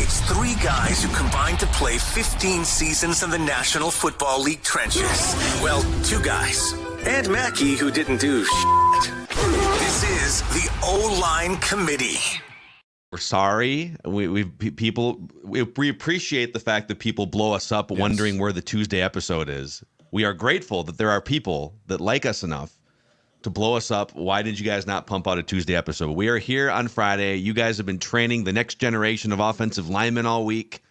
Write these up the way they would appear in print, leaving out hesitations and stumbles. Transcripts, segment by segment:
It's three guys who combined to play 15 seasons in the National Football League trenches. Well, two guys. And Mackey, who didn't do shit. This is the O-Line Committee. We're sorry. We appreciate the fact that people blow us up wondering where the Tuesday episode is. We are grateful that there are people that like us enough to blow us up. Why did you guys not pump out a Tuesday episode? We are here on Friday. You guys have been training the next generation of offensive linemen all week.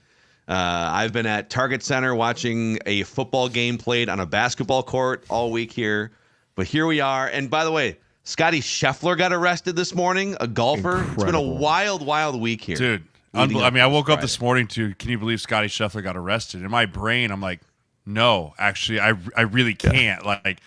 I've been at Target Center watching a football game played on a basketball court all week here. But here we are. And by the way, Scottie Scheffler got arrested this morning, a golfer. Incredible. It's been a wild, wild week here. Dude, I woke up this morning to, can you believe Scottie Scheffler got arrested? In my brain, I'm like, no, actually, I really can't. Like,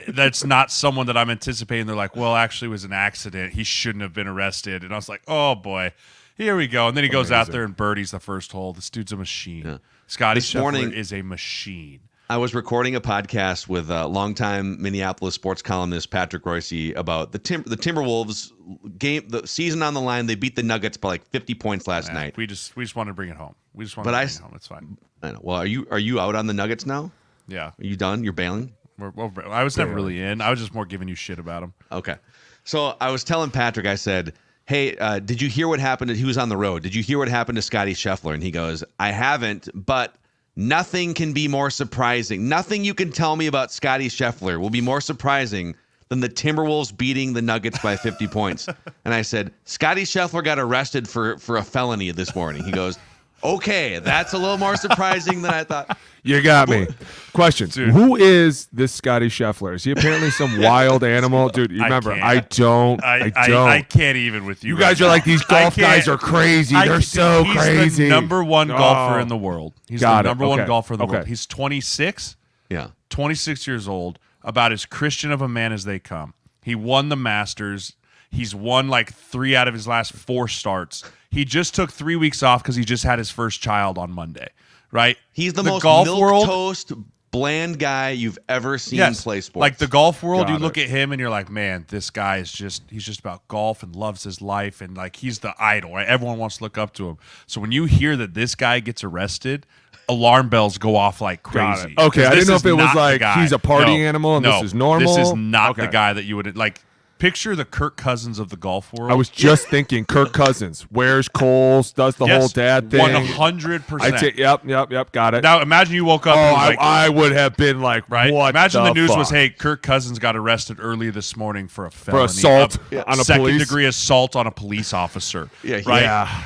that's not someone that I'm anticipating. They're like, well, actually, it was an accident. He shouldn't have been arrested. And I was like, oh, boy, here we go. And then he goes out there and birdies the first hole. This dude's a machine. Yeah. Scottie Scheffler is a machine. I was recording a podcast with longtime Minneapolis sports columnist Patrick Royce about the Timberwolves game, the season on the line. They beat the Nuggets by like 50 points last night. We just wanted to bring it home. We just wanted to bring it home. It's fine. I know. Well, are you out on the Nuggets now? Yeah. Are you done? You're bailing? I was never really in. I was just more giving you shit about him. Okay. So I was telling Patrick, I said, hey, did you hear what happened? He was on the road. Did you hear what happened to Scottie Scheffler? And he goes, I haven't, but nothing can be more surprising. Nothing you can tell me about Scottie Scheffler will be more surprising than the Timberwolves beating the Nuggets by 50 points. And I said, Scottie Scheffler got arrested for a felony this morning. He goes, okay, that's a little more surprising than I thought. You got me. Question. Dude. Who is this Scottie Scheffler? Is he apparently some wild animal? Dude, you remember, I don't. I can't even with you. You guys are like, these golf guys are crazy. They're so crazy. He's the number one golfer in the world. He's the number one golfer in the world. He's 26. Yeah. 26 years old, about as Christian of a man as they come. He won the Masters. He's won like 3 out of his last 4 starts. He just took 3 weeks off because he just had his first child on Monday, right? He's the most milquetoast, bland guy you've ever seen play sports. Like the golf world, you look at him and you're like, man, this guy is he's just about golf and loves his life, and like he's the idol, right? Everyone wants to look up to him. So when you hear that this guy gets arrested, alarm bells go off like crazy. Okay, I didn't know if it was like he's a party animal and this is normal. This is not the guy that you would like. Picture the Kirk Cousins of the golf world. I was just thinking Kirk Cousins wears Kohl's, does the whole dad thing. 100%. Yep, got it. Now imagine you woke up. I would have been like, right? What? Imagine the news fuck? Was, hey, Kirk Cousins got arrested early this morning for a felony, for assault on a second-degree assault on a police officer. Yeah.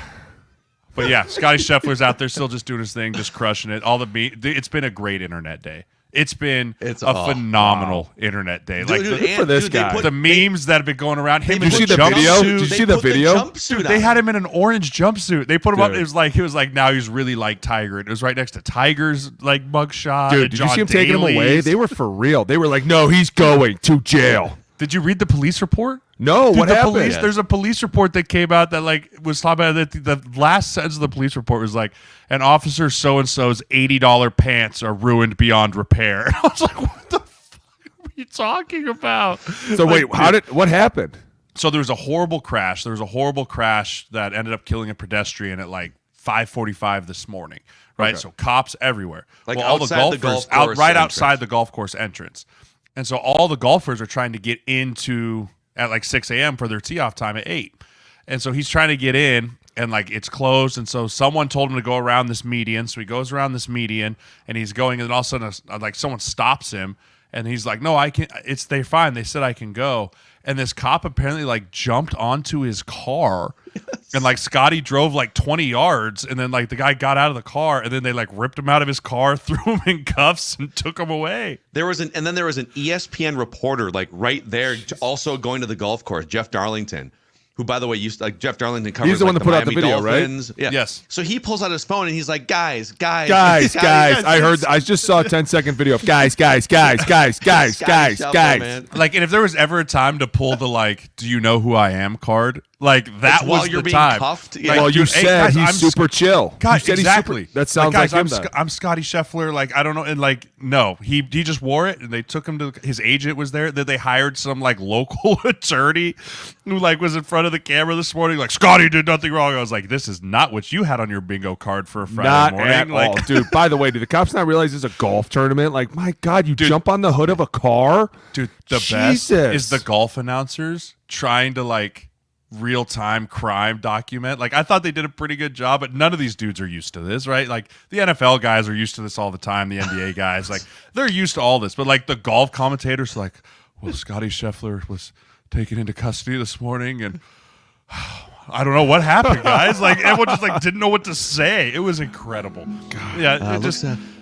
But yeah, Scottie Scheffler's out there still just doing his thing, just crushing it. It's been a great internet day. It's been a phenomenal internet day. Like for this guy. The memes that have been going around. Did you see the video? Did you see the video? Dude, they had him in an orange jumpsuit. They put him up. It was like he was like, now he's really like Tiger. It was right next to Tiger's like mugshot. Dude, did you see him taking him away? They were for real. They were like, no, he's going to jail. Did you read the police report? No, what happened? There's a police report that came out that like was talking about that the last sentence of the police report was like, an officer so-and-so's $80 pants are ruined beyond repair. And I was like, what the fuck are you talking about? So wait, what happened? So there was a horrible crash. There was a horrible crash that ended up killing a pedestrian at like 5:45 this morning. Right? Okay. So cops everywhere. Like all the golfers outside the golf course entrance. And so all the golfers are trying to get into at like 6 a.m. for their tee-off time at 8. And so he's trying to get in, and like it's closed. And so someone told him to go around this median. So he goes around this median, and he's going, and all of a sudden, like someone stops him, and he's like, "No, I can't. They're fine. They said I can go." And this cop apparently like jumped onto his car, and like Scottie drove like 20 yards, and then like the guy got out of the car, and then they like ripped him out of his car, threw him in cuffs, and took him away. There was an ESPN reporter like right there, also going to the golf course, Jeff Darlington, who, by the way, Jeff Darlington covers. He's the one that put out the video, Dolphins. right? Yeah. Yes. So he pulls out his phone and he's like, guys. I just saw a 10-second video of guys. Man. Like, and if there was ever a time to pull the like, do you know who I am card, Like that while was you're the being time. cuffed? Like, Yeah. Well, you dude, hey, said guys, he's I'm super chill. God, You said exactly. He's super, that sounds like guys, him. I'm Scottie Scheffler. Like, I don't know. And like, no, he just wore it and they took him to his agent was there. That they hired some like local attorney who like was in front of the camera this morning. Like, Scottie did nothing wrong. I was like, this is not what you had on your bingo card for a Friday Not morning. at Like, all, dude. By the way, do the cops not realize it's a golf tournament? Like, my God, you jump on the hood of a car, dude, the Jesus. best is the golf announcers trying to like real-time crime document. Like, I thought they did a pretty good job, but none of these dudes are used to this, right? Like, the NFL guys are used to this all the time. The NBA guys, like, they're used to all this. But like the golf commentators, like, well, Scottie Scheffler was taken into custody this morning, and I don't know what happened, guys. Like, everyone just like didn't know what to say. It was incredible. God. Yeah,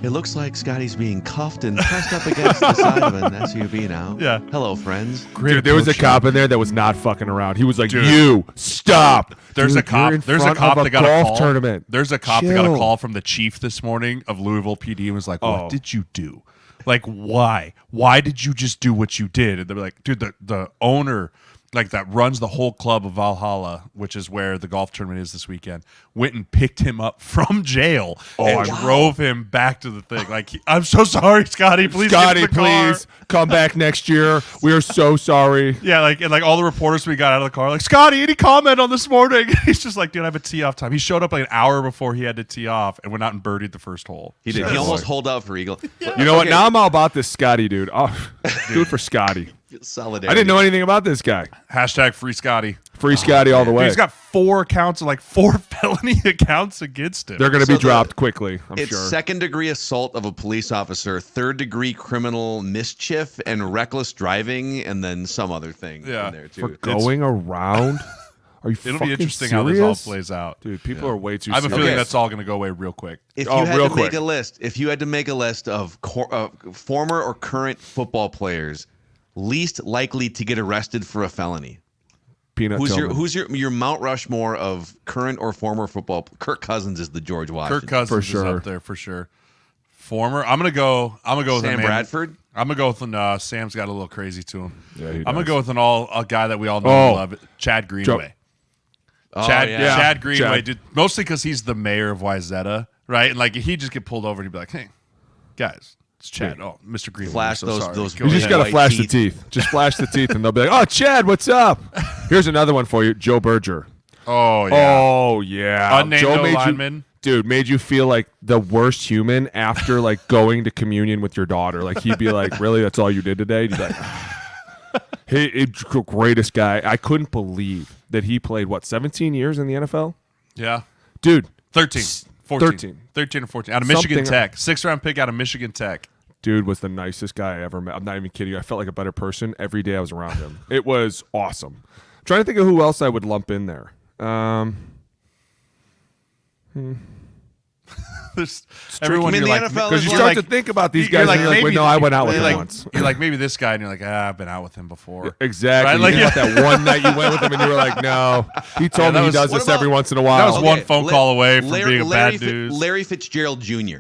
it looks like Scotty's being cuffed and pressed up against the side of an SUV now. Yeah. Hello, friends. dude. There was a cop in there that was not fucking around. He was like, Dude. "You stop." There's Dude, a cop. you're in There's a front cop of that got a golf call. tournament. There's a cop that got a Chill. call from the chief this morning of Louisville PD and was like, "What Oh. did you do? Like, why? Why did you just do what you did?" And they're like, "Dude, the owner, like that runs the whole club of Valhalla, which is where the golf tournament is this weekend, went and picked him up from jail and drove him back to the thing. Like, I'm so sorry, Scotty. Please, Scotty, get in the car." please come back next year. We are so sorry. Yeah, like and like all the reporters we got out of the car, like, "Scotty, any comment on this morning?" He's just like, "Dude, I have a tee off time." He showed up like an hour before he had to tee off and went out and birdied the first hole. He did. He almost holed out for Eagle. You know what? Now I'm all about this Scotty dude. Oh, do it for Scotty. Solidarity. I didn't know anything about this guy. Hashtag free Scotty. Free Scotty all the Dude, way. he's got 4 accounts, like 4 felony accounts against him. They're going to be So dropped quickly, I'm It's sure. second-degree assault of a police officer, third-degree criminal mischief, and reckless driving, and then some other thing Yeah. in there too. For going around? Are you It'll fucking be interesting serious? how this all plays out. Dude, people are way too I have a serious. feeling that's all going to go away real quick. If Oh, you had real to make quick. a list, if you had to make a list of former or current football players least likely to get arrested for a felony, Peanut Tillman. who's your Mount Rushmore of current or former football? Kirk Cousins is the George Washington. Kirk Cousins For is sure. up there for sure. Former, I'm gonna go with Sam a man- Bradford. I'm gonna go with Sam's got a little crazy to him. Yeah, he I'm gonna does. go with a guy that we all know Oh. and love, Chad Greenway. Oh, Chad yeah. Chad Greenway, Chad. dude, mostly because he's the mayor of Wyzetta, right? And like he'd just get pulled over and he'd be like, "Hey, guys, it's Chad. Oh, Mr. Greenway, Flash I'm so those- sorry. those Go You just ahead." got to white flash the teeth. teeth. Just flash the teeth, and they'll be like, "Oh, Chad, what's up?" Here's another one for you, Joe Berger. Oh yeah, Oh yeah, unnamed Joe no made lineman. made you feel like the worst human after like going to communion with your daughter. Like he'd be like, "Really, that's all you did today?" You'd be like, "He greatest guy." I couldn't believe that he played 17 years in the NFL, Yeah, dude. 13, 14, 13. 13 or 14 out of Michigan Something- Tech, 6th-round pick out of Michigan Tech. Dude was the nicest guy I ever met. I'm not even kidding you. I felt like a better person every day I was around him. It was awesome. I'm trying to think of who else I would lump in there. There's everyone I mean, you're the like, NFL Because you you're start like- to think about these you're guys, like, and you're like, maybe- wait, no, I went out with you're him like, once. You're like, maybe this guy, and you're like, I've been out with him before. Exactly. Right? Like, You yeah. got that one night you went with him, and you were like, no. He told that me he was- does what this about- every once in a That while. was one phone call away from being a bad dude. Larry Fitzgerald Jr.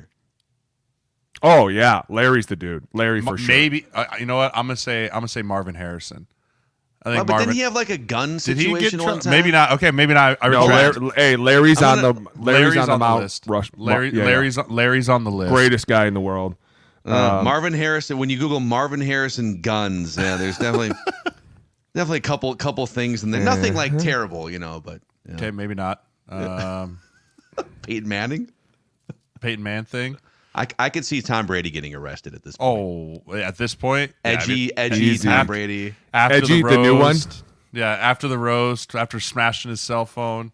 Oh yeah, Larry's the dude. Larry for sure. Maybe you know what? I'm gonna say Marvin Harrison. I think But Marvin. didn't he have like a gun did he situation get one time? maybe not? Okay, maybe not. I No, retract. Larry's I'm on gonna- Larry's on the Mount list. Rush. Larry, yeah, yeah. Larry's on the list. Greatest guy in the world. Marvin Harrison. When you Google Marvin Harrison guns, yeah, there's definitely a couple things in there. Nothing like terrible, but yeah. Okay, maybe not. Peyton Manning. Peyton Manning. I could see Tom Brady getting arrested at this point. Oh, at this point, yeah, I mean, Edgy easy. Tom Brady. after Edgy, the the new one? roast. Yeah, after the roast, after smashing his cell phone.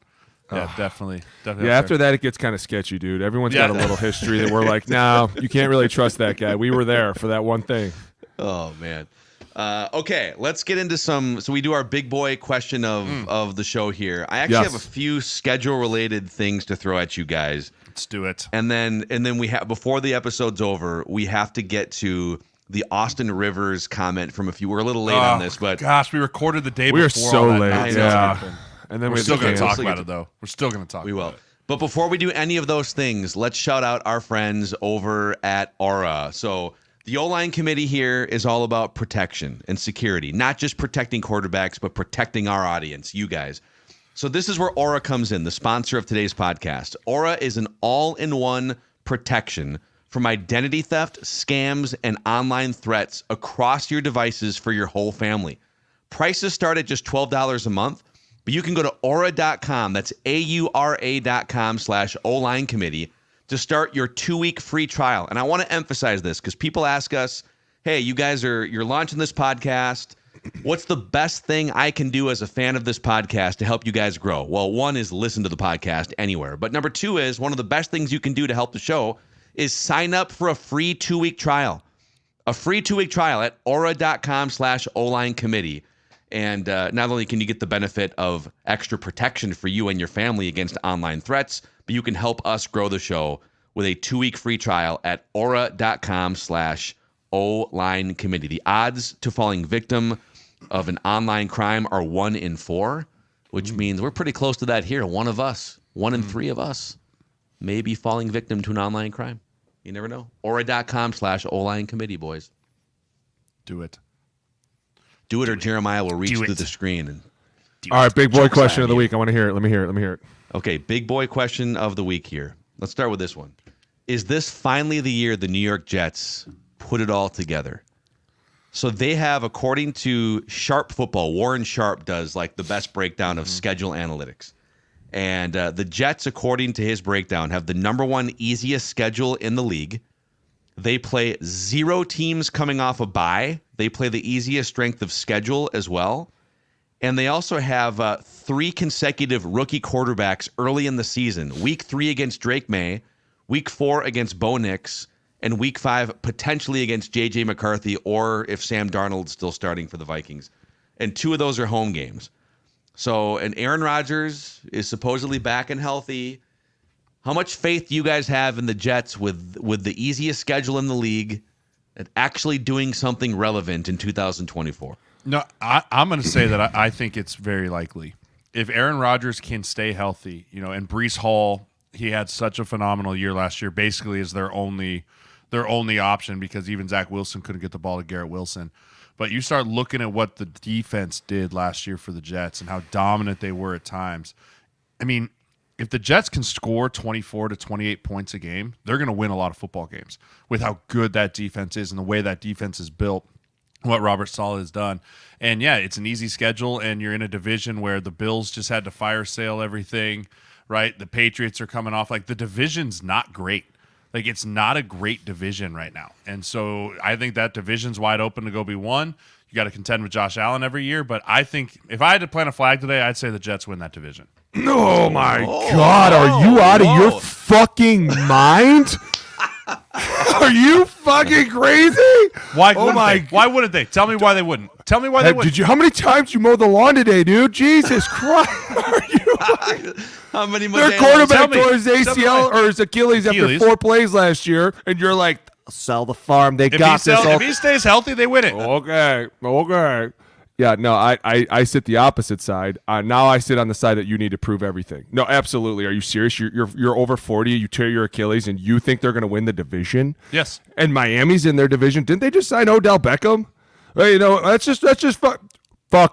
Yeah, definitely. Yeah, after that it gets kind of sketchy, dude. Everyone's Yeah. got a little history that we're like, no, you can't really trust that guy. We were there for that one thing. Oh man. Okay, let's get into some. So we do our big boy question of the show here. I actually Yes. have a few schedule related things to throw at you guys, Let's do it. and then we have before the episode's over, we have to get to the Austin Rivers comment from a few. We're a little late on this, but gosh, we recorded the day We are before. so all that late. nonsense Yeah. happened. And then We're we still going to talk We'll about get it, though. We're still going to talk we about will. it. But before we do any of those things, let's shout out our friends over at Aura. So the O-line committee here is all about protection and security, not just protecting quarterbacks, but protecting our audience, you guys. So this is where Aura comes in, the sponsor of today's podcast. Aura is an all-in-one protection from identity theft, scams, and online threats across your devices for your whole family. Prices start at just $12 a month, but you can go to aura.com, that's AURA.com/O-Line Committee, to start your 2-week free trial. And I want to emphasize this because people ask us, hey, you're launching this podcast. What's the best thing I can do as a fan of this podcast to help you guys grow? Well, one is listen to the podcast anywhere. But number two is one of the best things you can do to help the show is sign up for a free 2-week trial. A free 2-week trial at aura.com/O-Line Committee. And not only can you get the benefit of extra protection for you and your family against online threats, but you can help us grow the show with a 2-week free trial at aura.com/O-Line Committee. The odds to falling victim of an online crime are 1 in 4, which means we're pretty close to that here. One in 3 of us may be falling victim to an online crime. You never know. Aura.com/O-Line Committee, boys. Do it. Do it, or Jeremiah will reach through the screen. And all right, big boy question of the week. I want to hear it. Let me hear it. Okay, big boy question of the week here. Let's start with this one. Is this finally the year the New York Jets put it all together? So they have, according to Sharp Football, Warren Sharp does like the best breakdown of schedule analytics. And the Jets, according to his breakdown, have the number 1 easiest schedule in the league. They play 0 teams coming off a bye. They play the easiest strength of schedule as well. And they also have 3 consecutive rookie quarterbacks early in the season. Week 3 against Drake May, Week 4 against Bo Nix, and Week 5 potentially against J.J. McCarthy, or if Sam Darnold's still starting for the Vikings. And 2 of those are home games. So, and Aaron Rodgers is supposedly back and healthy. How much faith do you guys have in the Jets with the easiest schedule in the league at actually doing something relevant in 2024? No, I'm going to say that I think it's very likely. If Aaron Rodgers can stay healthy, and Breece Hall, he had such a phenomenal year last year, basically is their only option because even Zach Wilson couldn't get the ball to Garrett Wilson. But you start looking at what the defense did last year for the Jets and how dominant they were at times. I mean, if the Jets can score 24 to 28 points a game, they're going to win a lot of football games with how good that defense is and the way that defense is built, what Robert Saleh has done. And, yeah, it's an easy schedule, and you're in a division where the Bills just had to fire sale everything, right? The Patriots are coming off. Like, the division's not great. Like, it's not a great division right now. And so I think that division's wide open to go be won. You got to contend with Josh Allen every year. But I think if I had to plant a flag today, I'd say the Jets win that division. Oh, my God. Are you out of your fucking mind? Are you fucking crazy? Why wouldn't they? Tell me why they wouldn't. Tell me why they wouldn't. How many times you mowed the lawn today, dude? Jesus Christ. Are you How many their quarterback tore his ACL or his Achilles after 4 plays last year, and you're like, sell the farm. They got this. If he stays healthy, they win it. Okay. Yeah, no, I sit the opposite side. Now I sit on the side that you need to prove everything. No, absolutely. Are you serious? You're over 40. You tear your Achilles, and you think they're going to win the division? Yes. And Miami's in their division. Didn't they just sign Odell Beckham? Well, that's just fuck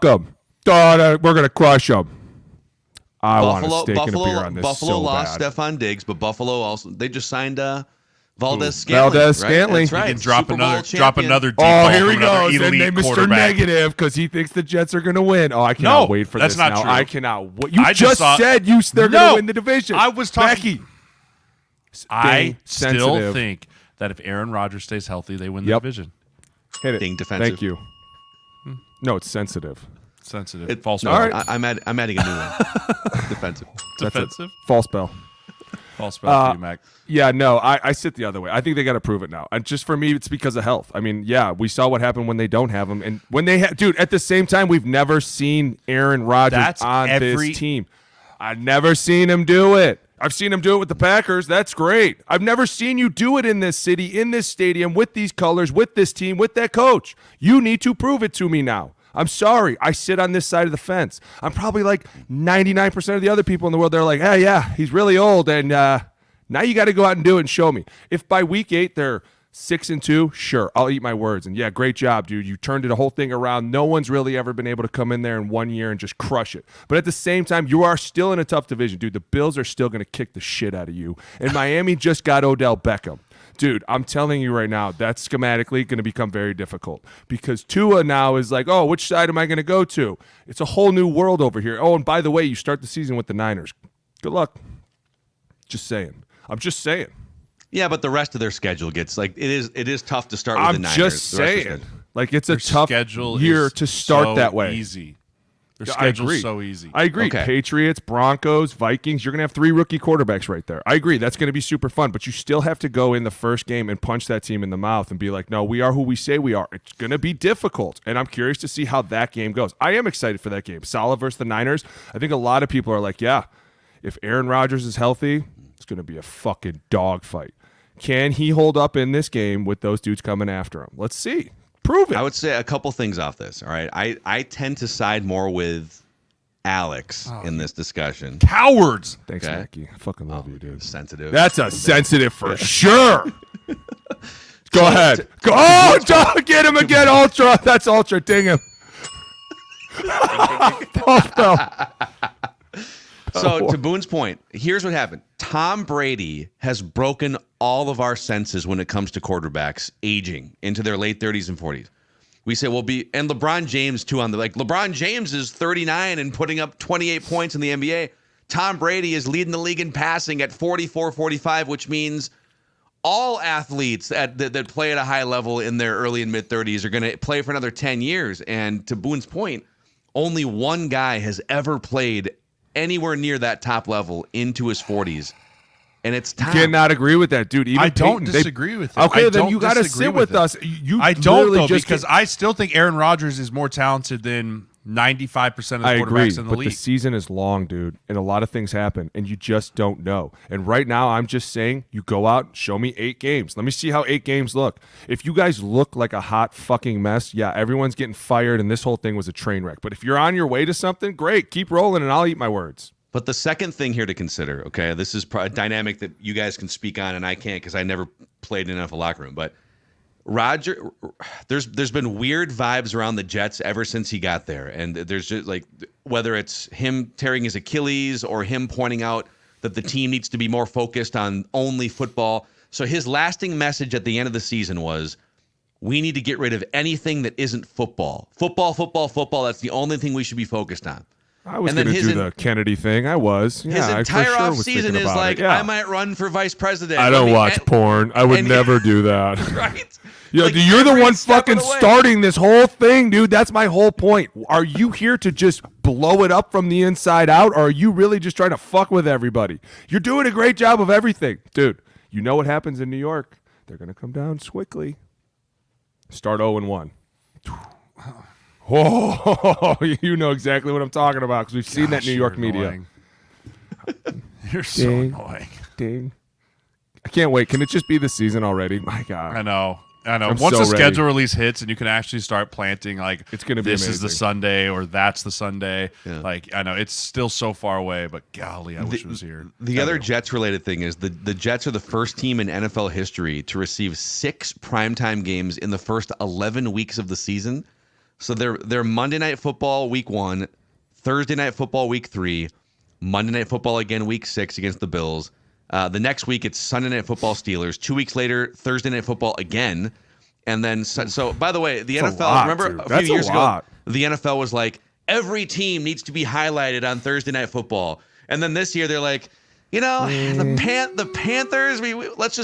them. We're going to crush them. I want a steak and a beer on this. Buffalo so lost bad. Stephon Diggs, but Buffalo also they just signed Valdez Scantling. Valdez Scantling. That's right. He can drop another deep Oh, ball here he from another goes. And elite Mr. quarterback. Negative because he thinks the Jets are going to win. Oh, I cannot wait for that's this not now. true. I cannot wait. You I just said they're going to win the division. I was talking. Becky. I still sensitive. think that if Aaron Rodgers stays healthy, they win the division. Hit it. Being defensive. Thank you. No, it's sensitive. Sensitive. False No, bell. right. I'm adding a new one. Defensive. Defensive. False bell. False bell for you, Mac. Yeah, no, I sit the other way. I think they got to prove it now. And just for me, it's because of health. I mean, yeah, we saw what happened when they don't have him. And when they dude, at the same time, we've never seen Aaron Rodgers on this team. I've never seen him do it. I've seen him do it with the Packers. That's great. I've never seen you do it in this city, in this stadium, with these colors, with this team, with that coach. You need to prove it to me now. I'm sorry. I sit on this side of the fence. I'm probably like 99% of the other people in the world. They're like, hey, yeah, he's really old. And now you got to go out and do it and show me. If by week 8 they're 6-2, sure, I'll eat my words. And yeah, great job, dude. You turned the whole thing around. No one's really ever been able to come in there in 1 year and just crush it. But at the same time, you are still in a tough division, dude. The Bills are still going to kick the shit out of you. And Miami just got Odell Beckham. Dude, I'm telling you right now, that's schematically going to become very difficult because Tua now is like, oh, which side am I going to go to? It's a whole new world over here. Oh, and by the way, you start the season with the Niners. Good luck. Just saying. I'm just saying. Yeah, but the rest of their schedule gets like it is tough to start with the Niners. I'm just saying. Like it's a tough schedule year to start that way. Easy. Their schedule's so easy. I agree. Okay. Patriots, Broncos, Vikings, you're going to have 3 rookie quarterbacks right there. I agree. That's going to be super fun, but you still have to go in the first game and punch that team in the mouth and be like, no, we are who we say we are. It's going to be difficult, and I'm curious to see how that game goes. I am excited for that game. Salah versus the Niners. I think a lot of people are like, yeah, if Aaron Rodgers is healthy, it's going to be a fucking dogfight. Can he hold up in this game with those dudes coming after him? Let's see. Prove it. I would say a couple things off this. All right. I tend to side more with Alex in this discussion. Cowards. Thanks, Okay. Mackie. I fucking love you, dude. Sensitive. That's a sensitive for sure. Go ahead. Go. Oh, don't get him again, Ultra. That's Ultra. Ding him. So to Boone's point, here's what happened. Tom Brady has broken all of our senses when it comes to quarterbacks aging into their late 30s and 40s. We say, and LeBron James too LeBron James is 39 and putting up 28 points in the NBA. Tom Brady is leading the league in passing at 44, 45, which means all athletes that play at a high level in their early and mid 30s are going to play for another 10 years. And to Boone's point, only one guy has ever played anywhere near that top level into his 40s, and it's Tom. Cannot agree with that, dude. Even I don't disagree with it. Okay, I then don't you got to disagree sit with us. You I don't though, just because I still think Aaron Rodgers is more talented than 95% of the I quarterbacks agree, in the but league. the season is long, dude, and a lot of things happen, and you just don't know. And right now, I'm just saying, you go out, show me 8 games. Let me see how 8 games look. If you guys look like a hot fucking mess, yeah, everyone's getting fired, and this whole thing was a train wreck. But if you're on your way to something, great, keep rolling, and I'll eat my words. But the second thing here to consider, okay, this is a dynamic that you guys can speak on, and I can't because I never played in an NFL locker room. But there's been weird vibes around the Jets ever since he got there, and there's just like whether it's him tearing his Achilles or him pointing out that the team needs to be more focused on only football. So his lasting message at the end of the season was, we need to get rid of anything that isn't football. Football, football, football. That's the only thing we should be focused on. I was going to do the Kennedy thing. I was. Yeah, his entire I for sure offseason is like, I might run for vice president. I don't watch porn. I would never do that. Right? Yeah, Like, you're the one fucking away. starting this whole thing, dude. That's my whole point. Are you here to just blow it up from the inside out, or are you really just trying to fuck with everybody? You're doing a great job of everything. Dude, you know what happens in New York. They're going to come down quickly. Start 0-1. Oh, you know exactly what I'm talking about because we've seen that New York media. You're so annoying. Ding. I can't wait. Can it just be the season already? My God. I know. I'm Once so the ready. schedule release hits and you can actually start planting, like, It's gonna be this is the amazing. Sunday or that's the Sunday. Yeah. Like, I know it's still so far away, but golly, I wish it was here. The other Jets-related thing is the Jets are the first team in NFL history to receive 6 primetime games in the first 11 weeks of the season. So they're Monday Night Football Week 1, Thursday Night Football Week 3, Monday Night Football again Week 6 against the Bills. The next week it's Sunday Night Football Steelers. 2 weeks later, Thursday Night Football again. And then, so by the way, the That's NFL, a lot, remember dude. a That's few a years ago, lot. the NFL was like, every team needs to be highlighted on Thursday Night Football. And then this year they're like, the Panthers, let's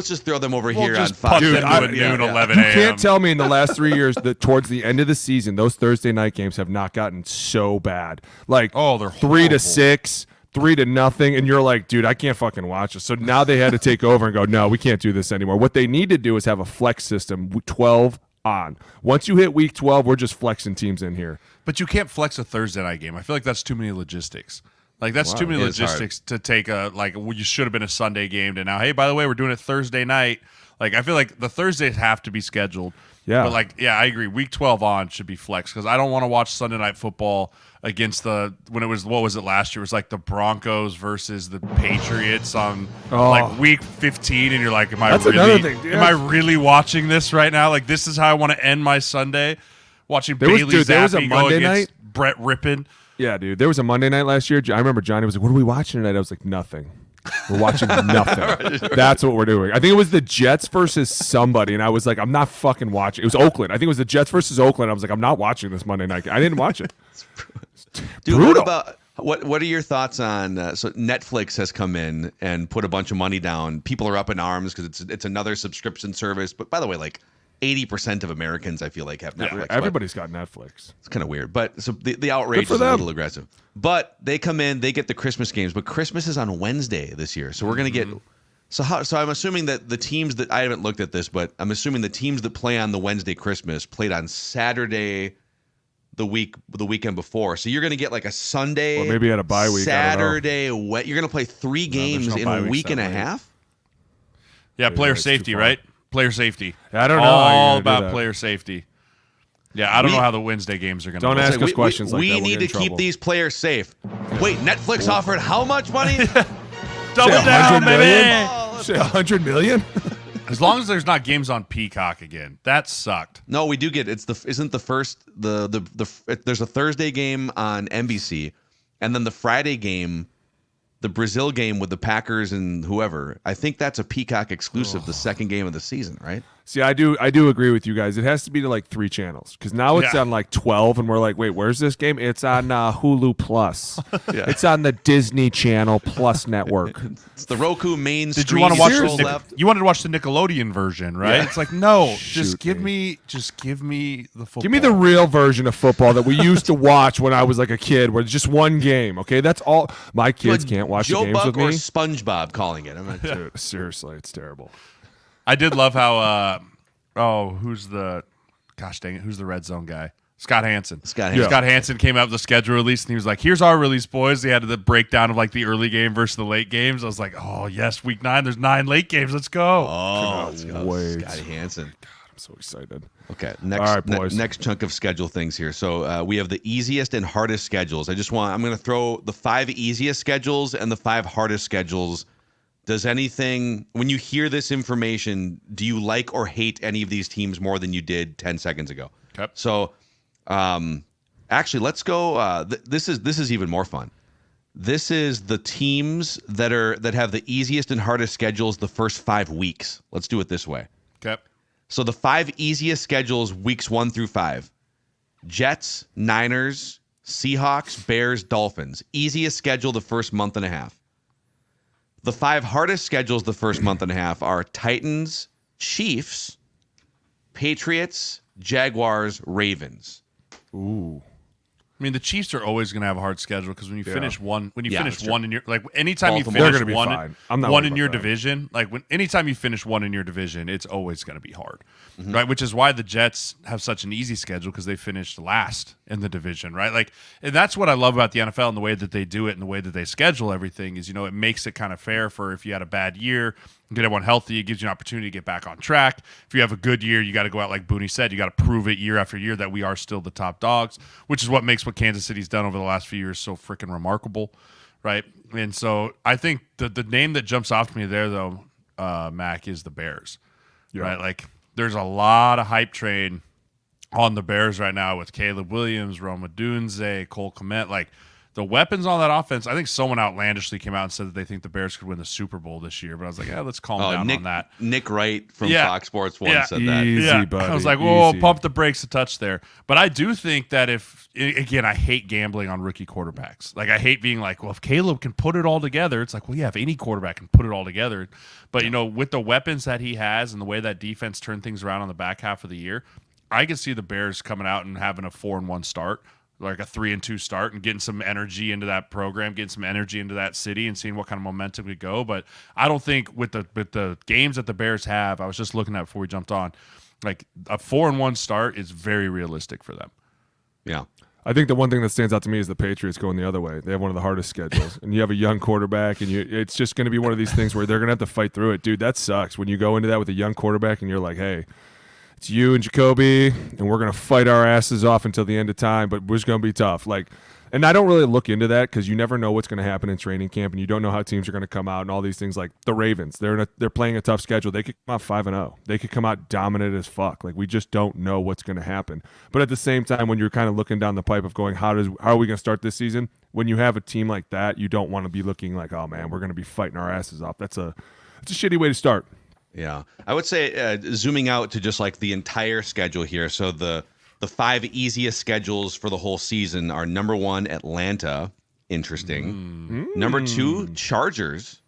just throw them over here on just Fox. punt them to Dude, at noon, 11 You a.m. can't tell me in the last 3 years that towards the end of the season, those Thursday night games have not gotten so bad. Like, they're 3-6, 3-0, and you're like, dude, I can't fucking watch it. So now they had to take over and go, no, we can't do this anymore. What they need to do is have a flex system, 12 on. Once you hit week 12, we're just flexing teams in here. But you can't flex a Thursday night game. I feel like that's too many logistics. Like, that's too many it is hard. logistics to take you should have been a Sunday game to now, hey, by the way, we're doing it Thursday night. Like, I feel like the Thursdays have to be scheduled. Yeah. But I agree. Week 12 on should be flex because I don't want to watch Sunday Night Football against what was it last year? It was like the Broncos versus the Patriots on like week 15, and you're like, am I really watching this right now? Like, this is how I want to end my Sunday, watching Bailey Zappi go against Brett Rippon. Yeah, dude. There was a Monday night last year. I remember Johnny was like, "What are we watching tonight?" I was like, "Nothing. We're watching nothing." That's what we're doing. I think it was the Jets versus somebody, and I was like, "I'm not fucking watching." It was Oakland. I think it was the Jets versus Oakland. I was like, "I'm not watching this Monday night." I didn't watch it. Dude, brutal. What are your thoughts on? So Netflix has come in and put a bunch of money down. People are up in arms because it's another subscription service. But by the way, like 80% of Americans, I feel like, have Netflix. Yeah, everybody's got Netflix. It's kind of weird. But so the outrage is a little aggressive. But they come in, they get the Christmas games. But Christmas is on Wednesday this year. So we're going to get – so I'm assuming that the teams that – I haven't looked at this, but I'm assuming the teams that play on the Wednesday Christmas played on Saturday the weekend before. So you're going to get like a Sunday – or maybe at a bye week. Saturday – you're going to play 3 games in a week and a half? Yeah, player safety, right? Player safety. I don't know. All about player safety. Yeah, I don't know how the Wednesday games are going to Don't ask us questions like that. We need to keep these players safe. Wait, Netflix offered how much money? Double down, baby. $100 million? As long as there's not games on Peacock again. That sucked. No, we do get there's a Thursday game on NBC, and then the Friday game, the Brazil game with the Packers and whoever. I think that's a Peacock exclusive, the second game of the season, right? See, I do agree with you guys. It has to be to like 3 channels because now it's on like 12, and we're like, wait, where's this game? It's on Hulu Plus. It's on the Disney Channel Plus network. It's the Roku main Did screen. You want to watch left. You wanted to watch the Nickelodeon version, right? Yeah. It's like, no, just give me the football. Give me the real version of football that we used to watch when I was like a kid, where it's just one game. Okay, that's all. My kids can't watch the games with me. Or SpongeBob calling it. Dude, seriously, it's terrible. I did love how who's the red zone guy? Scott Hansen. Scott Hansen came out with the schedule release, and he was like, here's our release, boys. They had the breakdown of like the early game versus the late games. I was like, oh yes, week 9, there's 9 late games. Let's go. Oh, let's go. Scottie Hansen. God, I'm so excited. Okay, next chunk of schedule things here. So we have the easiest and hardest schedules. I'm going to throw the 5 easiest schedules and the 5 hardest schedules. Does anything, when you hear this information, do you like or hate any of these teams more than you did 10 seconds ago? Okay. So, actually, let's go. This is even more fun. This is the teams that have the easiest and hardest schedules the first 5 weeks. Let's do it this way. Okay. So the 5 easiest schedules, weeks 1 through 5: Jets, Niners, Seahawks, Bears, Dolphins. Easiest schedule the first month and a half. The 5 hardest schedules the first month and a half are Titans, Chiefs, Patriots, Jaguars, Ravens. Ooh. I mean, the Chiefs are always going to have a hard schedule because when you finish one, in your anytime you finish one in your division, anytime you finish one in your division, it's always going to be hard, right? Which is why the Jets have such an easy schedule because they finished last in the division, right? And that's what I love about the NFL and the way that they do it and the way that they schedule everything is, it makes it kind of fair for if you had a bad year, get everyone healthy, it gives you an opportunity to get back on track. If you have a good year, you got to go out like Boone said, you got to prove it year after year that we are still the top dogs, which is what makes what Kansas City's done over the last few years so freaking remarkable, right? And so I think the name that jumps off to me there, though, Mac, is the Bears, right? There's a lot of hype train on the Bears right now with Caleb Williams, Roma Dunze, Cole Kmet, the weapons on that offense. I think someone outlandishly came out and said that they think the Bears could win the Super Bowl this year. But I was like, let's calm down on that. Nick Wright from Fox Sports 1 said that. Easy, buddy. I was like, whoa, pump the brakes a touch there. But I do think that I hate gambling on rookie quarterbacks. I hate being like, well, if Caleb can put it all together, it's like, well, yeah, if any quarterback can put it all together. But, with the weapons that he has and the way that defense turned things around on the back half of the year, I could see the Bears coming out and having a 4-1 start. Like a 3-2 start and getting some energy into that program, getting some energy into that city and seeing what kind of momentum we go. But I don't think with the games that the Bears have, I was just looking at before we jumped on, a 4-1 start is very realistic for them. Yeah. I think the one thing that stands out to me is the Patriots going the other way. They have one of the hardest schedules, and you have a young quarterback, and it's just going to be one of these things where they're going to have to fight through it. Dude, that sucks when you go into that with a young quarterback and you're like, hey, it's you and Jacoby, and we're gonna fight our asses off until the end of time, but it's gonna be tough. Like, and I don't really look into that because you never know what's gonna happen in training camp, and you don't know how teams are gonna come out and all these things. Like the Ravens, they're playing a tough schedule. They could come out 5-0. They could come out dominant as fuck. Like we just don't know what's gonna happen. But at the same time, when you're kind of looking down the pipe of going, how are we gonna start this season? When you have a team like that, you don't want to be looking like, oh man, we're gonna be fighting our asses off. It's a shitty way to start. Yeah, I would say zooming out to just like the entire schedule here. So the 5 easiest schedules for the whole season are number 1, Atlanta. Interesting. Number 2, Chargers,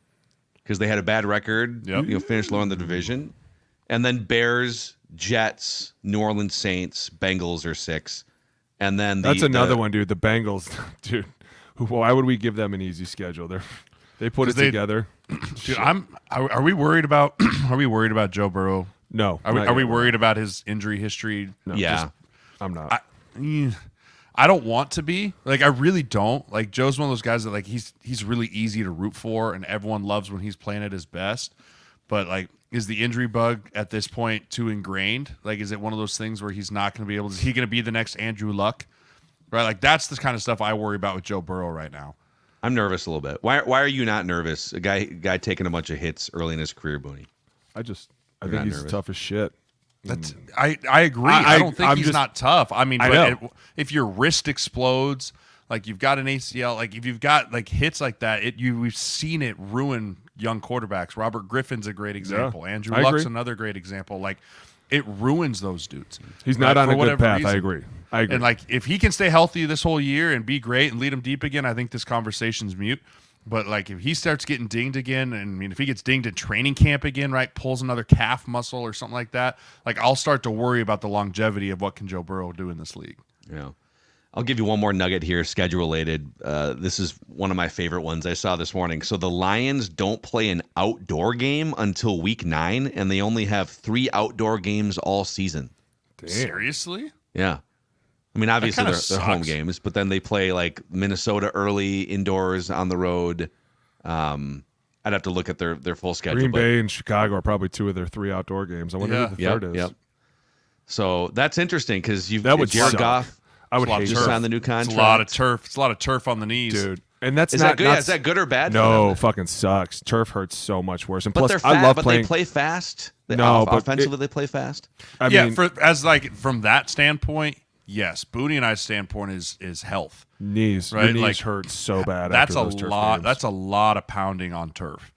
because they had a bad record. Yep. Finished low in the division. And then Bears, Jets, New Orleans Saints, Bengals are 6. And then that's another one, dude. The Bengals, dude. Why would we give them an easy schedule? They put it together. Dude, are we worried about Joe Burrow? No. Are we worried about his injury history? No, yeah. I'm not. I don't want to be. Like, I really don't. Like, Joe's one of those guys that, like, he's really easy to root for, and everyone loves when he's playing at his best. But, like, is the injury bug at this point too ingrained? Like, is it one of those things where he's not going to be able to – is he going to be the next Andrew Luck? Right? Like, that's the kind of stuff I worry about with Joe Burrow right now. I'm nervous a little bit. Why are you not nervous? A guy taking a bunch of hits early in his career, Booney. I think he's tough as shit. I agree. I don't think he's not tough. I mean, if your wrist explodes, like you've got an ACL, like if you've got like hits like that, we've seen it ruin young quarterbacks. Robert Griffin's a great example. Yeah, Andrew Luck's another great example. Like it ruins those dudes. He's not on a good path. I agree. And like if he can stay healthy this whole year and be great and lead them deep again, I think this conversation's mute. But like if he starts getting dinged again, and I mean if he gets dinged in training camp again, right, pulls another calf muscle or something like that, like I'll start to worry about the longevity of what can Joe Burrow do in this league. Yeah. I'll give you one more nugget here, schedule related. This is one of my favorite ones I saw this morning. So the Lions don't play an outdoor game until week 9, and they only have 3 outdoor games all season. Damn. Seriously? Yeah. I mean, obviously they're home games, but then they play like Minnesota early indoors on the road. I'd have to look at their full schedule. Green Bay and Chicago are probably 2 of their 3 outdoor games. I wonder who the third is. Yep. So that's interesting because you've that would Jared suck. Goff. I would hate just signed the new contract. It's a lot of turf. It's a lot of turf on the knees, dude. And that's is not that good? Is that good or bad? No, fucking sucks. Turf hurts so much worse. And but plus, they're fast, I love playing. They play fast. Offensively, they play fast. I mean, from that standpoint, yes. Boone and I's standpoint is health. Knees, right? Your knees like, hurt so bad. That's after a those turf lot. games. That's a lot of pounding on turf,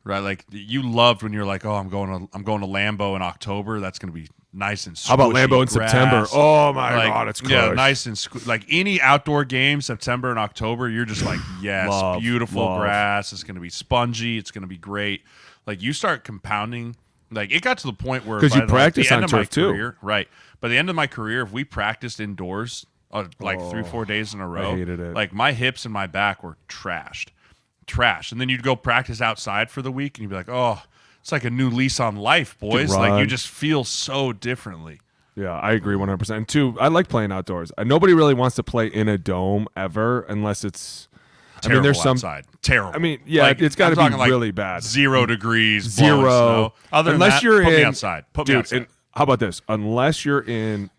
right? Like you loved when you're like, oh, I'm going to Lambeau in October. That's going to be nice and squishy. How about Lambeau in grass. September? Oh my God, it's close. Yeah, nice and like any outdoor game, September and October, you're just like, yes, beautiful grass. It's going to be spongy. It's going to be great. Like you start compounding. Like it got to the point where because you practice on turf too, right? By the end of my career, if we practiced indoors like 3-4 days in a row, I hated it. Like my hips and my back were trashed, and then you'd go practice outside for the week, and you'd be like, oh. It's like a new lease on life, boys. Like you just feel so differently. Yeah, I agree 100%. And 2, I like playing outdoors. Nobody really wants to play in a dome ever unless it's terrible. I mean, there's some outside. Terrible. I mean, yeah, like, it's got to be really like bad. 0 degrees, 0. Snow. Other unless than that, you're put in me outside. Put me outside. How about this? Unless you're in,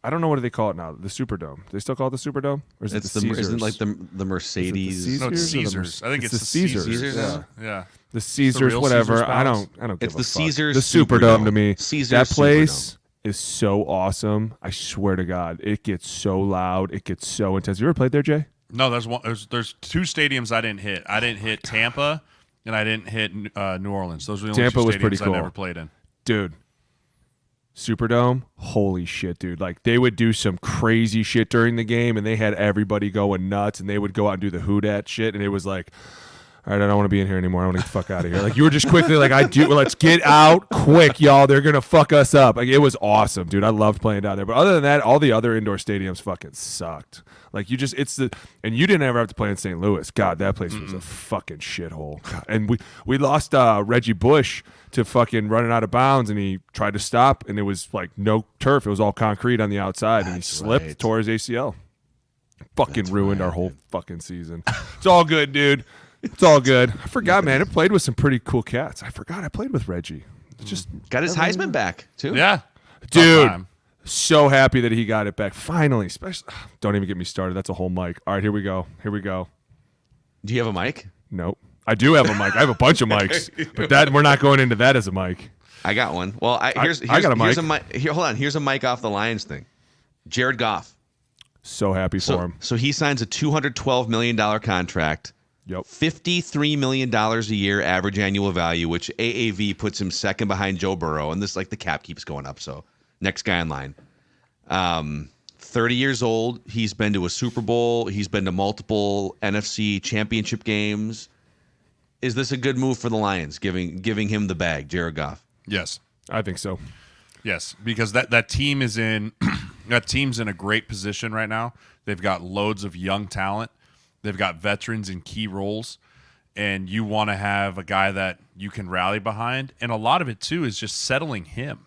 I don't know what do they call it now. The Superdome. Do they still call it the Superdome, or is it the Caesars? Isn't like the Mercedes? No, it's Caesars. I think it's the Caesars. Yeah. The Caesars, whatever. Caesars I don't give it's a the fuck. Caesars The Superdome to me. Caesars that place Superdome is so awesome. I swear to God, it gets so loud. It gets so intense. You ever played there, Jay? No, there's 2 stadiums I didn't hit. I didn't hit Tampa, and I didn't hit New Orleans. Those were the only Tampa 2 was stadiums pretty cool. I never played in. Dude. Superdome, holy shit, dude. Like, they would do some crazy shit during the game, and they had everybody going nuts, and they would go out and do the who dat shit, and it was like, all right, I don't want to be in here anymore. I want to get the fuck out of here. Like, you were just quickly like, let's get out quick, y'all. They're going to fuck us up. Like, it was awesome, dude. I loved playing down there. But other than that, all the other indoor stadiums fucking sucked. Like, and you didn't ever have to play in St. Louis. God, that place was a fucking shithole. And we lost Reggie Bush to fucking running out of bounds, and he tried to stop, and it was like no turf. It was all concrete on the outside, and he slipped, tore his ACL. Fucking ruined our whole fucking season. It's all good, dude. It's all good. I forgot, man. I played with some pretty cool cats. I forgot I played with Reggie. It's just got his Heisman back too. Yeah. Dude, time. so happy that he got it back. Finally. Especially, don't even get me started. That's a whole mic. All right, here we go. Do you have a mic? Nope. I do have a mic. I have a bunch of mics, but that we're not going into that as a mic. I got one. Well, I got a mic. Hold on. Here's a mic off the Lions thing. Jared Goff. So happy for him. So he signs a $212 million contract. Yep. $53 million a year average annual value, which AAV puts him second behind Joe Burrow. And this, like, the cap keeps going up. So next guy in line. 30 years old. He's been to a Super Bowl. He's been to multiple NFC championship games. Is this a good move for the Lions, giving him the bag, Jared Goff? Yes. I think so. Yes, because that team is in that team's in a great position right now. They've got loads of young talent. They've got veterans in key roles, and you want to have a guy that you can rally behind. And a lot of it too is just settling him,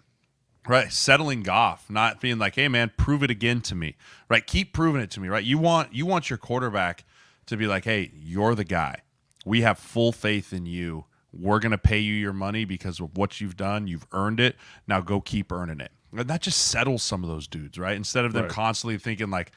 right? Settling Goff, not being like, "Hey man, prove it again to me," right? Keep proving it to me, right? You want your quarterback to be like, "Hey, you're the guy. We have full faith in you. We're going to pay you your money because of what you've done. You've earned it. Now go keep earning it." And that just settles some of those dudes, right? Instead of them constantly thinking like,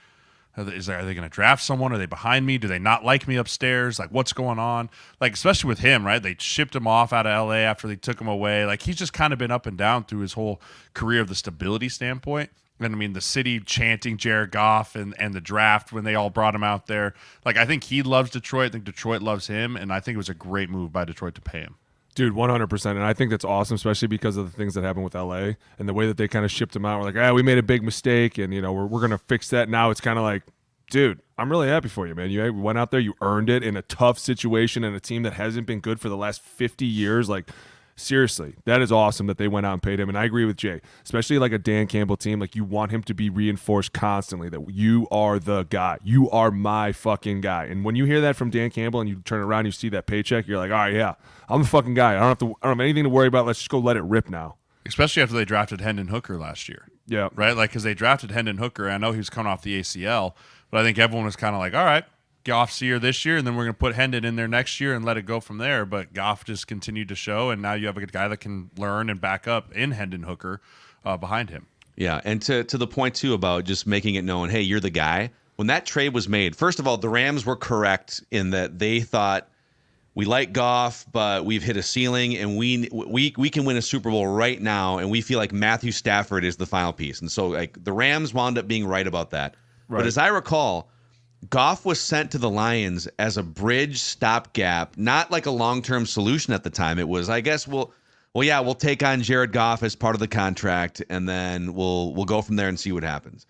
are they going to draft someone? Are they behind me? Do they not like me upstairs? Like, what's going on? Like, especially with him, right? They shipped him off out of L.A. after they took him away. Like, he's just kind of been up and down through his whole career of the stability standpoint. And I mean, the city chanting Jared Goff and the draft when they all brought him out there. Like, I think he loves Detroit. I think Detroit loves him. And I think it was a great move by Detroit to pay him. Dude, 100%. And I think that's awesome, especially because of the things that happened with LA and the way that they kind of shipped him out. We're like, we made a big mistake and, we're going to fix that. Now it's kind of like, dude, I'm really happy for you, man. You went out there, you earned it in a tough situation and a team that hasn't been good for the last 50 years. Like, seriously, that is awesome that they went out and paid him. And I agree with Jay, especially like a Dan Campbell team. Like, you want him to be reinforced constantly that you are the guy. You are my fucking guy. And when you hear that from Dan Campbell and you turn around and you see that paycheck, you're like, all right, yeah, I'm the fucking guy. I don't have anything to worry about. Let's just go let it rip now. Especially after they drafted Hendon Hooker last year. Yeah. Right? Like, because they drafted Hendon Hooker. I know he was coming off the ACL, but I think everyone was kind of like, all right, Goff's here this year, and then we're going to put Hendon in there next year and let it go from there. But Goff just continued to show, and now you have a guy that can learn and back up in Hendon Hooker behind him. Yeah, and to the point, too, about just making it known, hey, you're the guy. When that trade was made, first of all, the Rams were correct in that they thought, we like Goff, but we've hit a ceiling, and we can win a Super Bowl right now, and we feel like Matthew Stafford is the final piece. And so, like, the Rams wound up being right about that. Right. But as I recall, Goff was sent to the Lions as a bridge stopgap, not like a long-term solution at the time. It was, I guess, we'll take on Jared Goff as part of the contract, and then we'll go from there and see what happens.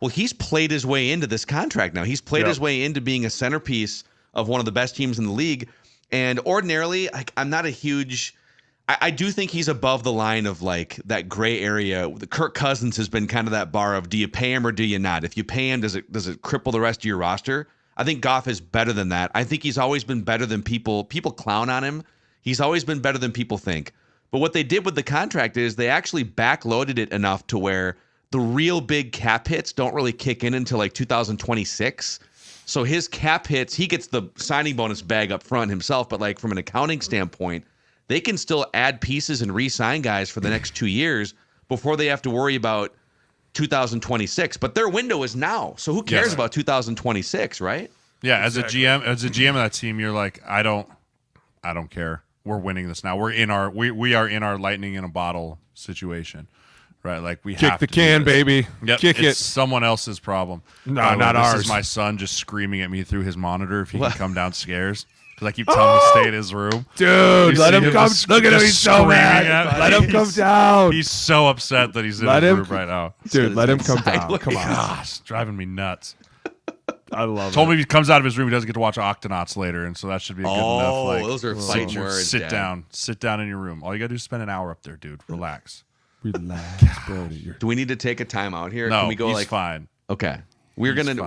Well, he's played his way into this contract now. He's played his way into being a centerpiece of one of the best teams in the league. And ordinarily, I'm not a huge – I do think he's above the line of, like, that gray area. The Kirk Cousins has been kind of that bar of, do you pay him or do you not? If you pay him, does it cripple the rest of your roster? I think Goff is better than that. I think he's always been better than people clown on him. He's always been better than people think. But what they did with the contract is they actually backloaded it enough to where the real big cap hits don't really kick in until, like, 2026. So his cap hits, he gets the signing bonus bag up front himself, but like from an accounting standpoint, they can still add pieces and re-sign guys for the next 2 years before they have to worry about 2026. But their window is now. So who cares about 2026, right? Yeah, exactly. as a GM of that team, you're like, I don't care. We're winning this now. We are in our lightning in a bottle situation. Right, like we kick have the to can, baby. Yep, kick it's it. Someone else's problem. No, not ours. This is my son just screaming at me through his monitor if he can come downstairs because I keep telling him to stay in his room. Dude, let him come. Look at him, he's so mad. Let him come down. He's so upset that he's in his room right now. Dude, let him come down. Come on, gosh, driving me nuts. I love it. Told me if he comes out of his room, he doesn't get to watch Octonauts later, and so that should be a good enough. Like, those are fighting words. Sit down in your room. All you gotta do is spend an hour up there, dude. Relax. Relax, bro. Do we need to take a time out here? No, Can we go he's fine. Okay, we're He's gonna.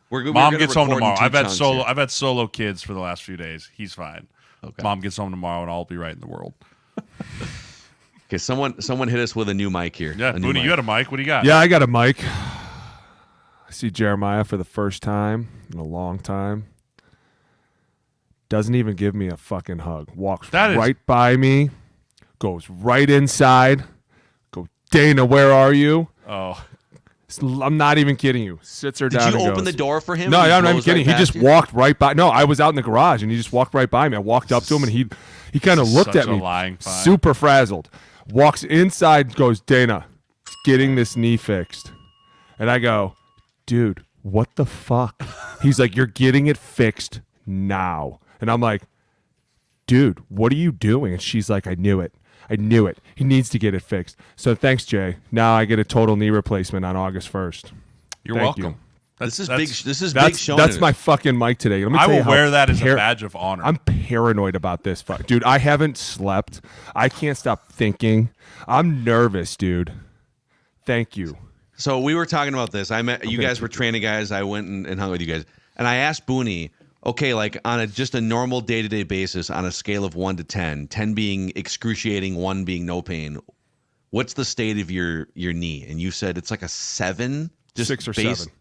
Fine. Mom gets home tomorrow. I've had solo kids for the last few days. He's fine. Okay. Mom gets home tomorrow, and I'll be right in the world. Okay, someone hit us with a new mic here. Yeah, Boone, you had a mic. What do you got? Yeah, I got a mic. I see Jeremiah for the first time in a long time. Doesn't even give me a fucking hug. Walks right by me. Goes right inside. Dana, where are you? Oh. I'm not even kidding you. Sits her down. Did you and open goes, the door for him? No, and he I'm not even blows kidding. right He just past you? walked right by. No, I was out in the garage, and he just walked right by me. I walked up to him, and he kind of looked Such at a me, lying find. super frazzled. Walks inside, goes, Dana, getting this knee fixed. And I go, dude, what the fuck? He's like, you're getting it fixed now. And I'm like, dude, what are you doing? And she's like, I knew it. He needs to get it fixed. So thanks, Jay. Now I get a total knee replacement on August 1st. You're Thank welcome. you. This is big. This is big That's showing. that's my fucking mic today. Let me I tell you will how wear that as a badge of honor. I'm paranoid about this. Dude, I haven't slept. I can't stop thinking. I'm nervous, dude. Thank you. So we were talking about this. You guys were training guys. I went and hung with you guys, and I asked Booney, okay, like on just a normal day-to-day basis, on a scale of 1 to 10, 10 being excruciating, 1 being no pain, what's the state of your knee? And you said it's like a 7, just 6 or base. 7.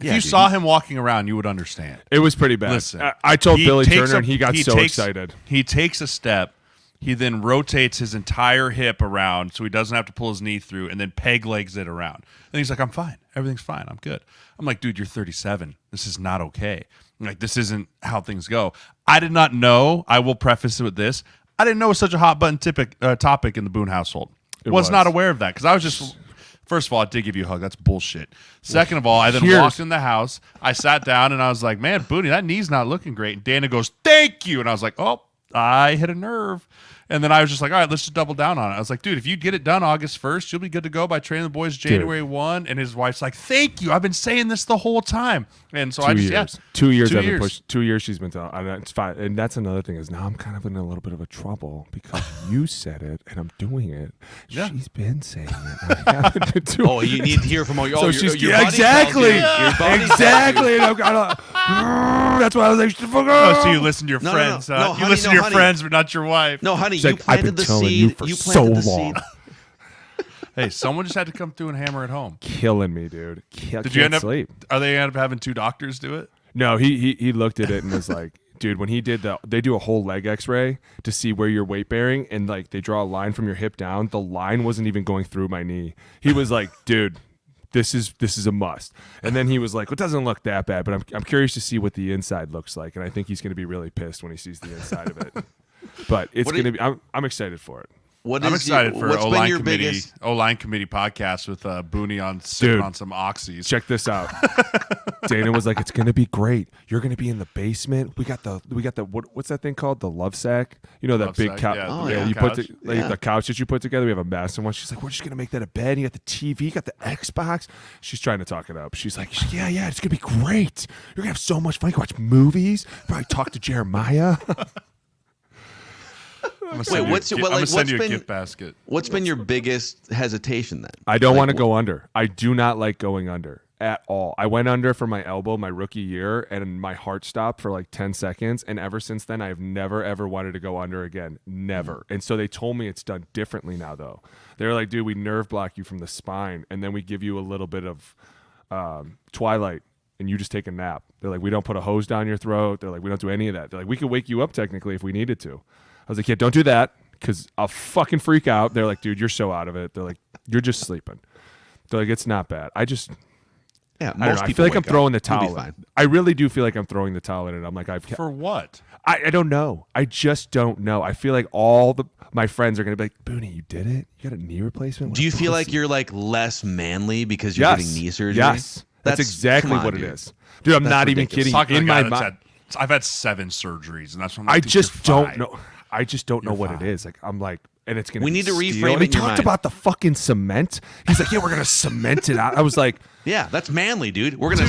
If you saw him walking around, you would understand. It was pretty bad. Listen, I told he Billy takes Turner, and he got so excited. He takes a step. He then rotates his entire hip around so he doesn't have to pull his knee through, and then peg legs it around. And he's like, I'm fine. Everything's fine. I'm good. I'm like, dude, you're 37. This is not okay. I'm like, this isn't how things go. I did not know. I will preface it with this. I didn't know it was such a hot button topic in the Boone household. Was not aware of that because I was just... First of all, I did give you a hug. That's bullshit. Second of all, I then walked in the house. I sat down and I was like, man, Booney, that knee's not looking great. And Dana goes, thank you. And I was like, oh, I hit a nerve. And then I was just like, all right, let's just double down on it. I was like, dude, if you get it done August 1st, you'll be good to go by training the boys January 1. And his wife's like, thank you. I've been saying this the whole time. And so 2 years. 2 years. 2 years I've been pushed. 2 years she's been telling. And it's fine. And that's another thing is now I'm kind of in a little bit of a trouble because you said it and I'm doing it. Yeah. She's been saying it. I haven't been doing Oh, you need to hear from all your. So Oh, she's your buddy exactly, tells you. Your buddy exactly. And I'm kind of. That's why I was like, Oh, so you listen to your No, no, friends. no. No, you honey, listen no, to your honey. friends, but not your wife. No, honey, She's you like, I've planted been the telling seed. you for You so planted the long. seed. Hey, someone just had to come through and hammer it home. Killing me, dude. Did you end up? sleep? Are they end up having 2 doctors do it? No, he looked at it and was like, dude, when he did they do a whole leg x-ray to see where you're weight bearing and like they draw a line from your hip down. The line wasn't even going through my knee. He was like, dude, this is a must. And then he was like, well, it doesn't look that bad, but I'm curious to see what the inside looks like. And I think he's going to be really pissed when he sees the inside of it. But it's going to be, I'm excited for it. I'm excited for what's been O-line your committee biggest? O-line committee podcast with Booney on sitting Dude. on some oxys. Check this out. Dana was like, "It's gonna be great. You're gonna be in the basement. We got the what's that thing called? The love sack. You know that Love big sack, couch. yeah, Oh, the yeah. You couch. put the couch that you put together. We have a massive one. She's like, we're just gonna make that a bed. You got the TV. You got the Xbox. She's trying to talk it up. She's like, yeah, it's gonna be great. You're gonna have so much fun. You can watch movies. Probably talk to Jeremiah. I'm Wait, going to send you a gift basket. What's been your biggest hesitation then? I don't Like, want to go under. I do not like going under at all. I went under for my elbow my rookie year, and my heart stopped for like 10 seconds. And ever since then, I have never, ever wanted to go under again. Never. And so they told me it's done differently now, though. They're like, dude, we nerve block you from the spine, and then we give you a little bit of Twilight, and you just take a nap. They're like, we don't put a hose down your throat. They're like, we don't do any of that. They're like, we could wake you up technically if we needed to. I was like, yeah, don't do that because I'll fucking freak out. They're like, dude, you're so out of it. They're like, you're just sleeping. They're like, it's not bad. Yeah, I don't know. most I people feel like I'm wake up. throwing the You'll be towel fine. in. I really do feel like I'm throwing the towel in, and I'm like, For what? I don't know. I just don't know. I feel like all my friends are gonna be like, Booney, you did it. You got a knee replacement. Do you What feel like pussy?" you're like less manly because you're Yes. getting knee surgery? Yes, that's exactly come on, what dude. it is, dude. I'm That's not even ridiculous. kidding. Talking In like my a guy mind, that's I've had 7 surgeries, and that's what I'm I like, dude, just you're don't fine. know. I just don't know You're what fine. it is. Like I'm like, and it's gonna. We be need to steel. reframe And he it in your talked mind. about the fucking cement. He's like, yeah, we're gonna cement it out. I was like, Yeah, that's manly, dude. We're gonna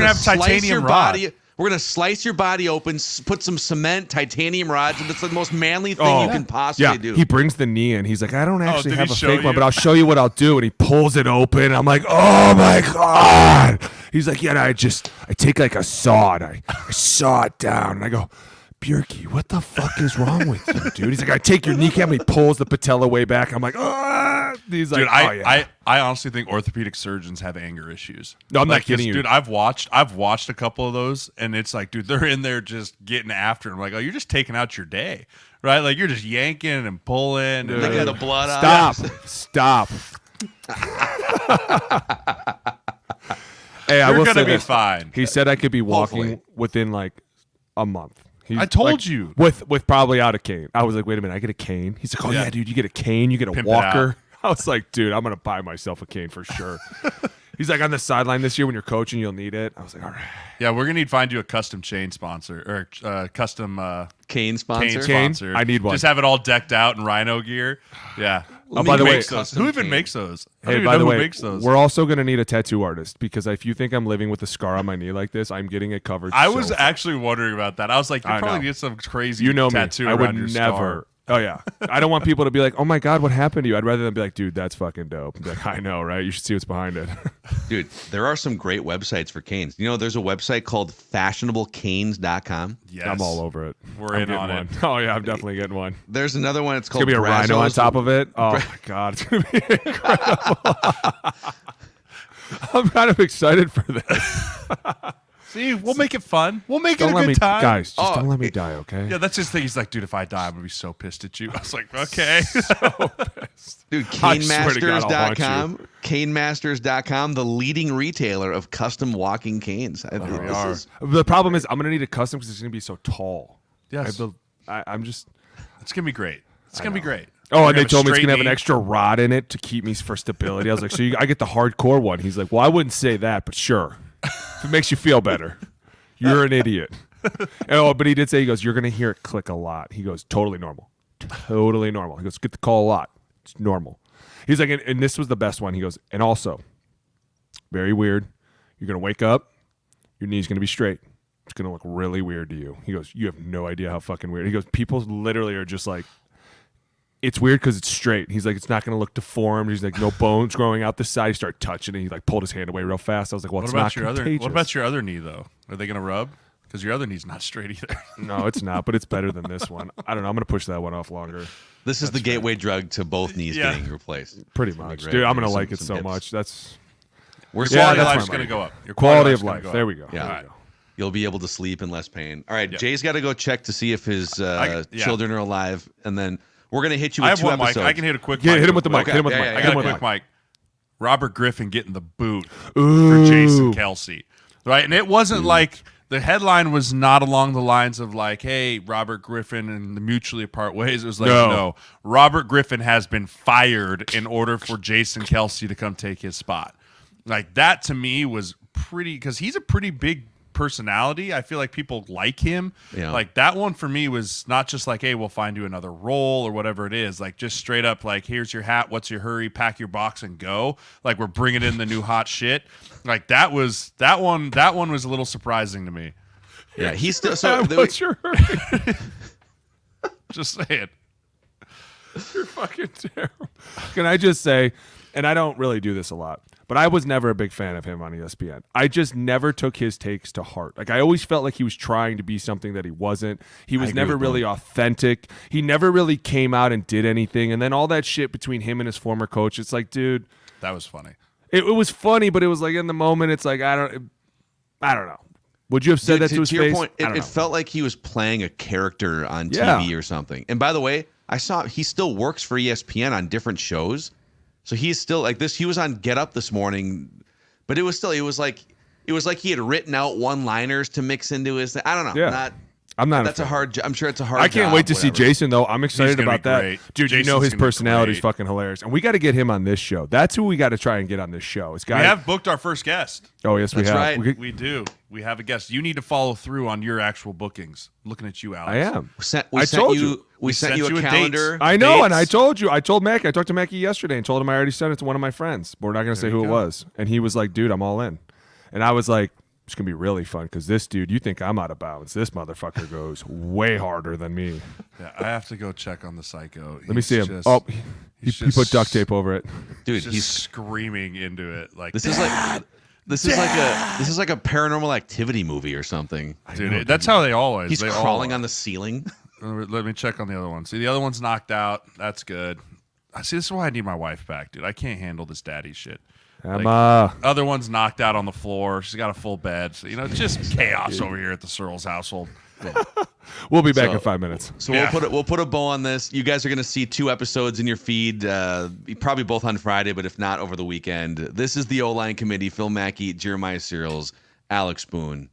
have slice titanium your rod. body. We're gonna slice your body open, put some cement, titanium rods, and that's the most manly thing you can possibly yeah. do. He brings the knee in. He's like, I don't actually did have he a show fake one, you? but I'll show you what I'll do. And he pulls it open. I'm like, oh my god. He's like, yeah, and I take like a saw and I saw it down, and I go, Bjerke, what the fuck is wrong with you, dude? He's like, I take your kneecap, and he pulls the patella way back. I'm like, ah. He's like, Dude, oh, yeah. I honestly think orthopedic surgeons have anger issues. No, I'm not kidding you. Dude, I've watched a couple of those, and it's like, dude, they're in there just getting after it. I'm like, oh, you're just taking out your day, right? Like, you're just yanking and pulling. And Licking the blood out. Stop. Hey, I You're will gonna say be this. fine. He said I could be walking Hopefully. within like a month. I told like, you. with probably out a cane. I was like, wait a minute, I get a cane. He's like, oh yeah, dude, you get a cane, you get a Pimp it walker. I was like, dude, I'm gonna buy myself a cane for sure. He's like, on the sideline this year when you're coaching, you'll need it. I was like, all right. Yeah, we're gonna need to find you a custom chain sponsor or custom Cane sponsor. cane sponsor. I need one. Just have it all decked out in rhino gear. Yeah. Oh, by the way, Who even makes those? I don't Hey, even by know the who way, makes those. we're also going to need a tattoo artist because if you think I'm living with a scar on my knee like this, I'm getting it covered. I so was fast. actually wondering about that. I was like, you I probably know. get some crazy You know me. tattoo I around would your never. scar. Oh yeah. I don't want people to be like, "Oh my god, what happened to you?" I'd rather than be like, "Dude, that's fucking dope." Be like, I know, right? You should see what's behind it. Dude, there are some great websites for canes. You know, there's a website called fashionablecanes.com. Yes. I'm all over it. We're I'm in getting on one. it. Oh yeah, I'm definitely getting one. There's another one. It's It's called gonna be a rhino on Brazos. top of it. Oh my god, it's gonna be incredible. I'm kind of excited for this. See, we'll make it fun. We'll make Don't it a let good me, time. guys. Just don't let me die, okay? Yeah, that's his thing. He's like, dude, if I die, I'm gonna be so pissed at you. I was like, okay. Dude, I swear to God, I'll haunt canemasters.com. Canemasters.com, the leading retailer of custom walking canes. we are. The problem is, I'm gonna need a custom because it's gonna be so tall. Yes. I'm just. It's gonna be great. It's gonna be great. Oh, We're and they gonna told me it's straight gonna have an knee. extra rod in it to keep me for stability. I was like, so I get the hardcore one. He's like, well, I wouldn't say that, but sure, if it makes you feel better, you're an idiot. Oh, but he did say, he goes, you're gonna hear it click a lot. He goes, totally normal, totally normal. He goes, get the call a lot. It's normal. He's like, and this was the best one. He goes, and also, very weird. You're gonna wake up, your knee's gonna be straight. It's gonna look really weird to you. He goes, you have no idea how fucking weird. He goes, people literally are just like, it's weird because it's straight. He's like, it's not going to look deformed. He's like, no bones growing out the side. He started touching it. He like pulled his hand away real fast. I was like, well, What it's about not your other? contagious. What about your other knee though? Are they gonna rub? Because your other knee's not straight either. No, it's not, but it's better than this one. I don't know. I'm going to push that one off longer. This is the gateway drug to both knees Yeah. getting replaced. Pretty It's gonna be much. great. Dude, I'm going to Some- like it some so hips. much. That's We're Your Yeah, quality of that's life's my gonna money. go up. Your quality life's of gonna life. go up. There we go. Yeah. There we go. You'll be able to sleep in less pain. All right, Yep. Jay's got to go check to see if his Yeah. children are alive, and then we're gonna hit you I with have two one mic. episodes. I can hit a quick. Yeah, mic hit him real with the quick. mic. Hit him with the Yeah, mic. yeah, I Hit got him a with the quick mic. mic. Robert Griffin getting the boot Ooh. for Jason Kelsey, right? And it wasn't like the headline was not along the lines of like, "Hey, Robert Griffin and the mutually apart ways." It was like, no, Robert Griffin has been fired in order for Jason Kelsey to come take his spot. Like that to me was pretty because he's a pretty big personality. I feel like people like him. Yeah. Like that one for me was not just like, hey, we'll find you another role or whatever it is. Like just straight up like, here's your hat. What's your hurry? Pack your box and go. Like we're bringing in the new hot shit. Like that one was a little surprising to me. Yeah, he's still. So What's your hurry? Just saying. You're fucking terrible. Can I just say, and I don't really do this a lot, but I was never a big fan of him on ESPN. I just never took his takes to heart. Like I always felt like he was trying to be something that he wasn't. He was never really authentic. He never really came out and did anything. And then all that shit between him and his former coach, it's like, dude, That was funny. it was funny, but it was like in the moment, it's like I don't know. Would you have said that to his your face? point, I don't it know. felt like he was playing a character on Yeah. TV or something. And by the way, I saw he still works for ESPN on different shows. So he's still like this. He was on Get Up this morning, but it was like he had written out one-liners to mix into his. I don't know. Yeah. I'm not. That's a hard. I'm sure it's a hard. I can't job, wait to see whatever. Jason though. I'm excited gonna about be that, great. dude. you know Jason's his gonna be personality is great. fucking hilarious, and we got to get him on this show. That's who we got to try and get on this show. It's We have booked our first guest. Oh yes, we That's have. right. We do. We have a guest. You need to follow through on your actual bookings. Looking at you, Alex. I am. We I sent told you. you. We sent you a a date. calendar. I know, and I Dates. told you. I told Mackey. I talked to Mackey yesterday and told him I already sent it to one of my friends. But we're not going to say There who you it go. was. And he was like, "Dude, I'm all in." And I was like, "It's gonna be really fun because this dude, you think I'm out of bounds? This motherfucker goes way harder than me." Yeah, I have to go check on the psycho. Let me see him. He put duct tape over it. Dude, He's he's screaming into it like this is like a paranormal activity movie or something. dude. That's how they always. He's they crawling all, on the ceiling. Let me check on the other one. See, the other one's knocked out. That's good. See, this is why I need my wife back, dude. I can't handle this daddy shit. Emma. Other one's knocked out on the floor. She's got a full bed. So, it's just chaos over here at the Sirles household. We'll be back in 5 minutes. So we'll put a bow on this. You guys are going to see 2 episodes in your feed, probably both on Friday, but if not, over the weekend. This is the O-Line Committee, Phil Mackey, Jeremiah Sirles, Alex Boone.